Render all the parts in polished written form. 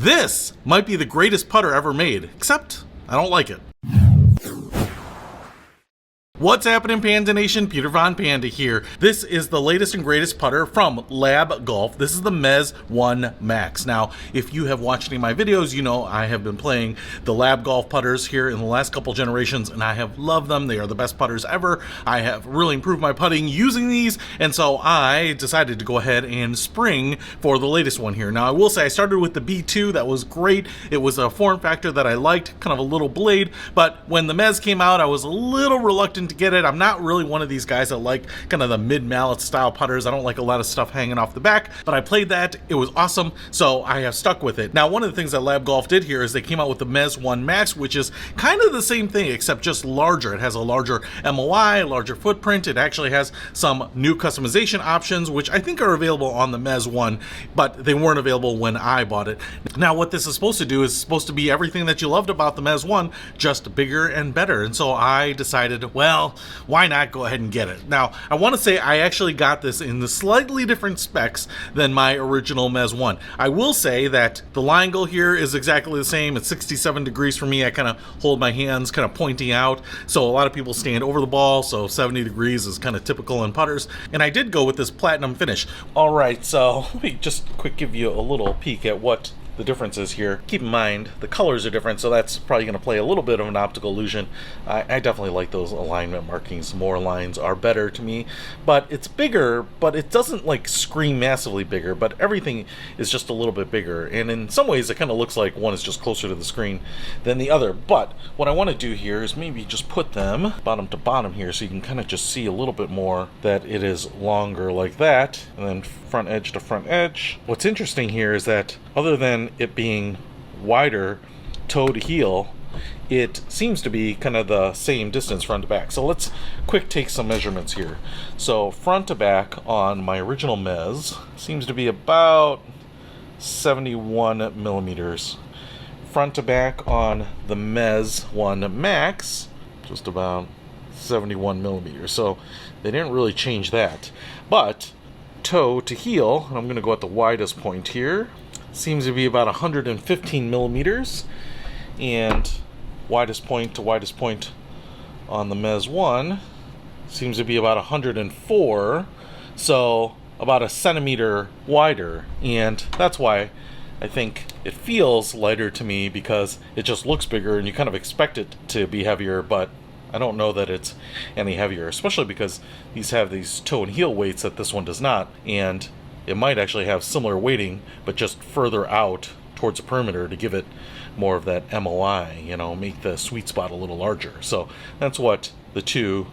This might be the greatest putter ever made, except I don't like it. What's happening, Panda Nation? Peter Von Panda here. This is the latest and greatest putter from L.A.B Golf. This is the MEZZ.1 MAX. Now, if you have watched any of my videos, you know I have been playing the L.A.B golf putters here in the last couple generations, and I have loved them. They are the best putters ever. I have really improved my putting using these, and so I decided to go ahead and spring for the latest one here. Now, I will say I started with the B2. That was great. It was a form factor that I liked, kind of a little blade, but when the MEZZ came out, I was a little reluctant to get it. I'm not really one of these guys that like kind of the mid-mallet style putters. I don't like a lot of stuff hanging off the back, but I played that. It was awesome, so I have stuck with it. Now, one of the things that L.A.B Golf did here is they came out with the MEZZ.1 MAX, which is kind of the same thing, except just larger. It has a larger MOI, larger footprint. It actually has some new customization options, which I think are available on the MEZZ.1, but they weren't available when I bought it. Now, what this is supposed to do is supposed to be everything that you loved about the MEZZ.1, just bigger and better. And so I decided, well, why not go ahead and get it? Now, I want to say I actually got this in the slightly different specs than my original MEZZ.1. I will say that the line angle here is exactly the same. It's 67 degrees for me. I kind of hold my hands kind of pointing out, so a lot of people stand over the ball, so 70 degrees is kind of typical in putters. And I did go with this platinum finish. All right, so let me just quick give you a little peek at what the difference is here. Keep in mind the colors are different, so that's probably going to play a little bit of an optical illusion. I definitely like those alignment markings. More lines are better to me, but it's bigger, but it doesn't like scream massively bigger, but everything is just a little bit bigger, and in some ways it kind of looks like one is just closer to the screen than the other. But what I want to do here is maybe just put them bottom to bottom here, so you can kind of just see a little bit more that it is longer like that, and then front edge to front edge. What's interesting here is that other than it being wider toe to heel, it seems to be kind of the same distance front to back. So let's quick take some measurements here. So front to back on my original MEZZ seems to be about 71 millimeters. Front to back on the MEZZ.1 MAX, just about 71 millimeters. So they didn't really change that. But toe to heel, and I'm going to go at the widest point here, seems to be about 115 millimeters, and widest point to widest point on the MEZZ.1 seems to be about 104, so about a centimeter wider. And that's why I think it feels lighter to me, because it just looks bigger and you kind of expect it to be heavier, but I don't know that it's any heavier, especially because these have these toe and heel weights that this one does not, and it might actually have similar weighting, but just further out towards the perimeter to give it more of that MOI, you know, make the sweet spot a little larger. So that's what the two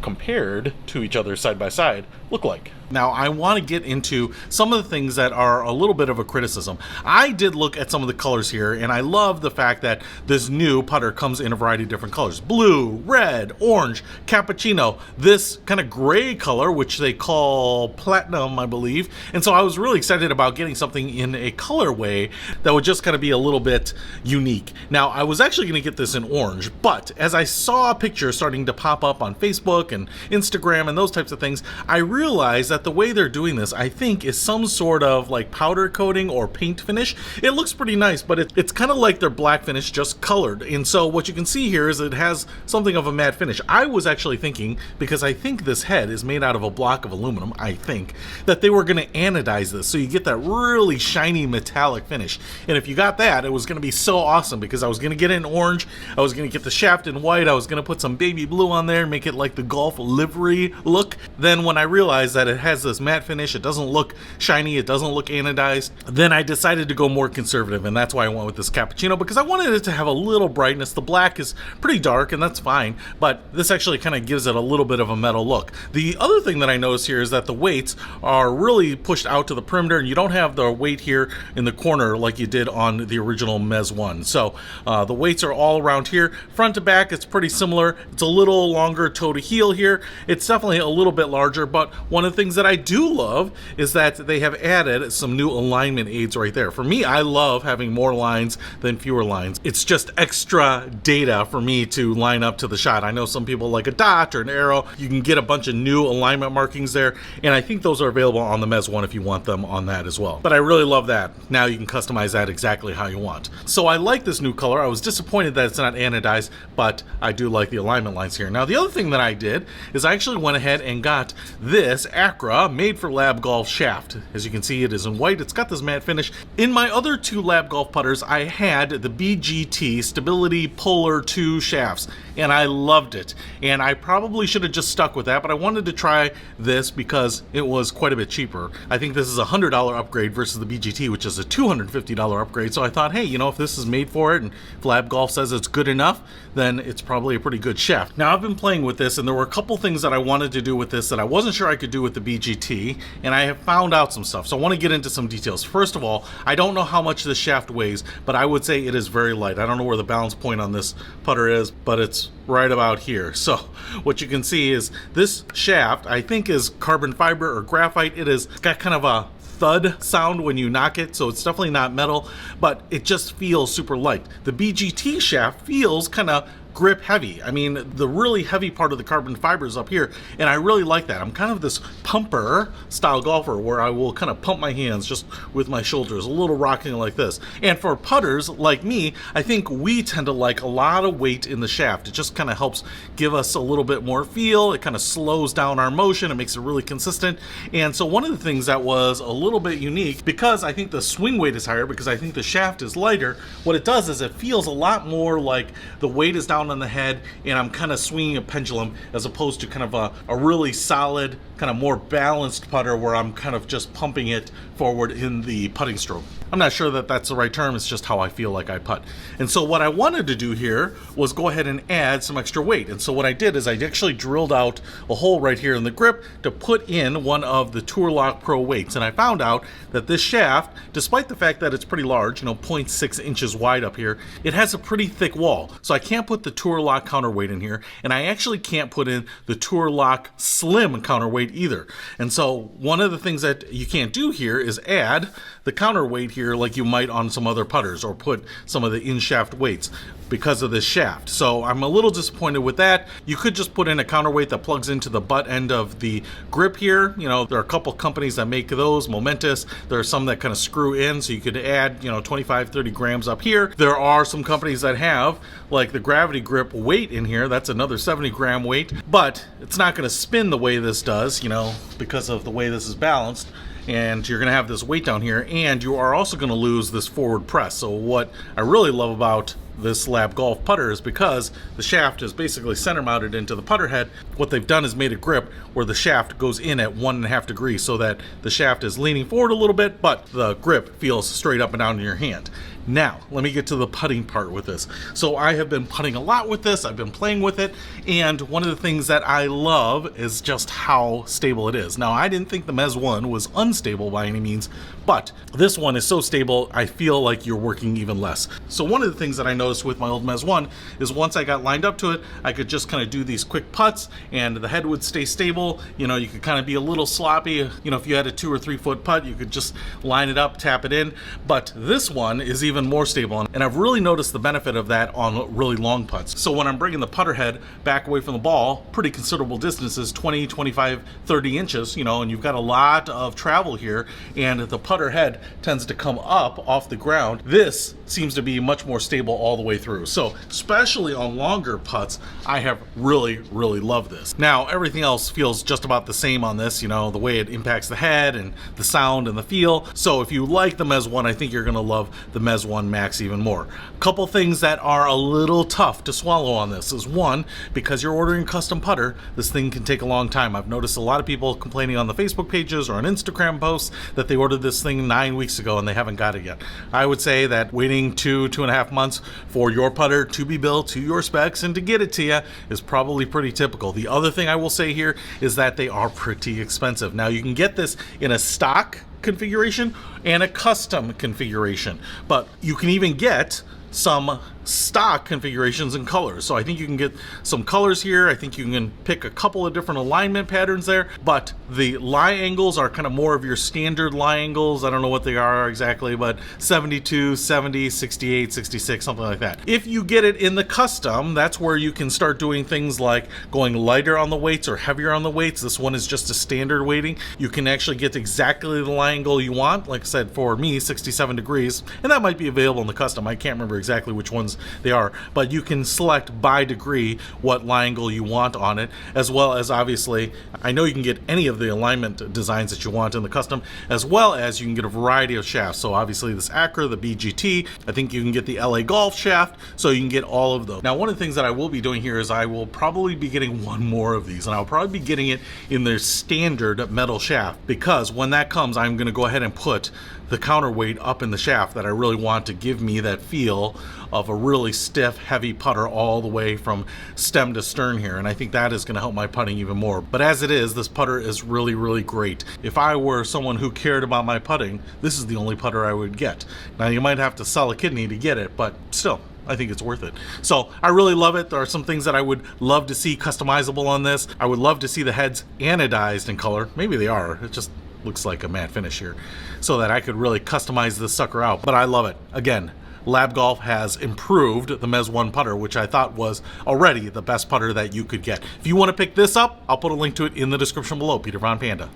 compared to each other side by side look like. Now, I want to get into some of the things that are a little bit of a criticism. I did look at some of the colors here, and I love the fact that this new putter comes in a variety of different colors. Blue, red, orange, cappuccino, this kind of gray color, which they call platinum, I believe. And so I was really excited about getting something in a colorway that would just kind of be a little bit unique. Now, I was actually going to get this in orange, but as I saw pictures starting to pop up on Facebook and Instagram and those types of things, I realized that the way they're doing this, I think, is some sort of like powder coating or paint finish. It looks pretty nice, but it's kind of like their black finish, just colored. And so what you can see here is it has something of a matte finish. I was actually thinking, because I think this head is made out of a block of aluminum, I think, that they were going to anodize this, so you get that really shiny metallic finish. And if you got that, it was going to be so awesome, because I was going to get it in orange, I was going to get the shaft in white, I was going to put some baby blue on there, make it like the golf livery look. Then when I realized that it has this matte finish, it doesn't look shiny, it doesn't look anodized, then I decided to go more conservative, and that's why I went with this cappuccino, because I wanted it to have a little brightness. The black is pretty dark, and that's fine, but this actually kind of gives it a little bit of a metal look. The other thing that I noticed here is that the weights are really pushed out to the perimeter, and you don't have the weight here in the corner like you did on the original MEZZ.1. So the weights are all around here. Front to back, it's pretty similar. It's a little longer toe to heel here. It's definitely a little bit larger, but one of the things that I do love is that they have added some new alignment aids right there. For me, I love having more lines than fewer lines. It's just extra data for me to line up to the shot. I know some people like a dot or an arrow. You can get a bunch of new alignment markings there, and I think those are available on the MEZZ.1 if you want them on that as well. But I really love that. Now you can customize that exactly how you want. So I like this new color. I was disappointed that it's not anodized, but I do like the alignment lines here. Now the other thing that I did is I actually went ahead and got this Acra made for L.A.B golf shaft. As you can see, it is in white. It's got this matte finish. In my other two L.A.B golf putters, I had the BGT Stability Polar 2 shafts, and I loved it. And I probably should have just stuck with that, but I wanted to try this because it was quite a bit cheaper. I think this is a $100 upgrade versus the BGT, which is a $250 upgrade. So I thought, hey, you know, if this is made for it and if L.A.B golf says it's good enough, then it's probably a pretty good shaft. Now I've been playing with this, and there were a couple things that I wanted to do with this that I wasn't sure I could do with the BGT, and I have found out some stuff. So I want to get into some details. First of all, I don't know how much this shaft weighs, but I would say it is very light. I don't know where the balance point on this putter is, but it's right about here. So what you can see is this shaft, I think, is carbon fiber or graphite. It's got kind of a thud sound when you knock it, so it's definitely not metal, but it just feels super light. The BGT shaft feels kind of grip heavy. I mean, the really heavy part of the carbon fiber is up here, and I really like that. I'm kind of this pumper style golfer where I will kind of pump my hands just with my shoulders, a little rocking like this. And for putters like me, I think we tend to like a lot of weight in the shaft. It just kind of helps give us a little bit more feel. It kind of slows down our motion. It makes it really consistent. And so one of the things that was a little bit unique, because I think the swing weight is higher, because I think the shaft is lighter, what it does is it feels a lot more like the weight is down on the head and I'm kind of swinging a pendulum, as opposed to kind of a really solid, kind of more balanced putter where I'm kind of just pumping it forward in the putting stroke. I'm not sure that that's the right term, it's just how I feel like I putt. And so what I wanted to do here was go ahead and add some extra weight. And so what I did is I actually drilled out a hole right here in the grip to put in one of the Tour Lock Pro weights. And I found out that this shaft, despite the fact that it's pretty large, you know, 0.6 inches wide up here, it has a pretty thick wall. So I can't put the Tour Lock counterweight in here, and I actually can't put in the Tour Lock Slim counterweight either. And so one of the things that you can't do here is add the counterweight here like you might on some other putters, or put some of the in-shaft weights because of this shaft. So I'm a little disappointed with that. You could just put in a counterweight that plugs into the butt end of the grip here. You know, there are a couple companies that make those, Momentous. There are some that kind of screw in, so you could add, you know, 25, 30 grams up here. There are some companies that have like the Gravity Grip weight in here. That's another 70 gram weight, but it's not going to spin the way this does, you know, because of the way this is balanced. And you're going to have this weight down here, and you are also going to lose this forward press. So what I really love about this L.A.B golf putter is because the shaft is basically center mounted into the putter head. What they've done is made a grip where the shaft goes in at 1.5 degrees, so that the shaft is leaning forward a little bit, but the grip feels straight up and down in your hand. Now, let me get to the putting part with this. So I have been putting a lot with this. I've been playing with it, and one of the things that I love is just how stable it is. Now, I didn't think the MEZZ.1 was unstable by any means, but this one is so stable, I feel like you're working even less. So one of the things that I noticed with my old MEZZ.1 is once I got lined up to it, I could just kind of do these quick putts, and the head would stay stable. You know, you could kind of be a little sloppy. You know, if you had a 2 or 3 foot putt, you could just line it up, tap it in. But this one is even more stable, and I've really noticed the benefit of that on really long putts. So when I'm bringing the putter head back away from the ball, pretty considerable distances, 20, 25, 30 inches, you know, and you've got a lot of travel here, and the putter head tends to come up off the ground. This seems to be much more stable all the way through. So especially on longer putts, I have really loved this. Now everything else feels just about the same on this, you know, the way it impacts the head and the sound and the feel. So if you like the MEZZ.1, I think you're gonna love the MEZZ.1 MAX even more. A couple things that are a little tough to swallow on this is, one, because you're ordering custom putter, this thing can take a long time. I've noticed a lot of people complaining on the Facebook pages or on Instagram posts that they ordered this thing 9 weeks ago and they haven't got it yet. I would say that waiting 2.5 months for your putter to be built to your specs and to get it to you is probably pretty typical. The other thing I will say here is that they are pretty expensive. Now you can get this in a stock configuration and a custom configuration, but you can even get some stock configurations and colors. So I think you can get some colors here. I think you can pick a couple of different alignment patterns there, but the lie angles are kind of more of your standard lie angles. I don't know what they are exactly, but 72, 70, 68, 66, something like that. If you get it in the custom, that's where you can start doing things like going lighter on the weights or heavier on the weights. This one is just a standard weighting. You can actually get exactly the lie angle you want. Like I said, for me, 67 degrees, and that might be available in the custom. I can't remember exactly which ones they are, but you can select by degree what lie angle you want on it, as well as obviously, I know you can get any of the alignment designs that you want in the custom, as well as you can get a variety of shafts. So obviously this Acura, the BGT, I think you can get the L.A. Golf shaft, so you can get all of those. Now, one of the things that I will be doing here is I will probably be getting one more of these, and I'll probably be getting it in their standard metal shaft, because when that comes, I'm going to go ahead and put the counterweight up in the shaft that I really want to give me that feel of a really stiff, heavy putter all the way from stem to stern here, and I think that is going to help my putting even more. But as it is, this putter is really, really great. If I were someone who cared about my putting, this is the only putter I would get. Now, you might have to sell a kidney to get it, but still, I think it's worth it. So I really love it. There are some things that I would love to see customizable on this. I would love to see the heads anodized in color. Maybe they are. It just looks like a matte finish here, so that I could really customize this sucker out. But I love it. Again, L.A.B Golf has improved the MEZZ.1 putter, which I thought was already the best putter that you could get. If you want to pick this up, I'll put a link to it in the description below. Peter Von Panda,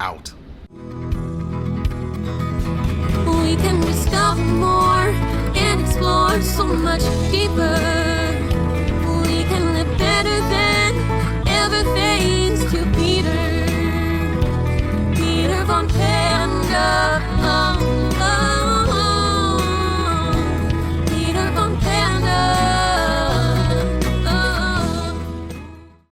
out. We can discover more and explore so much deeper.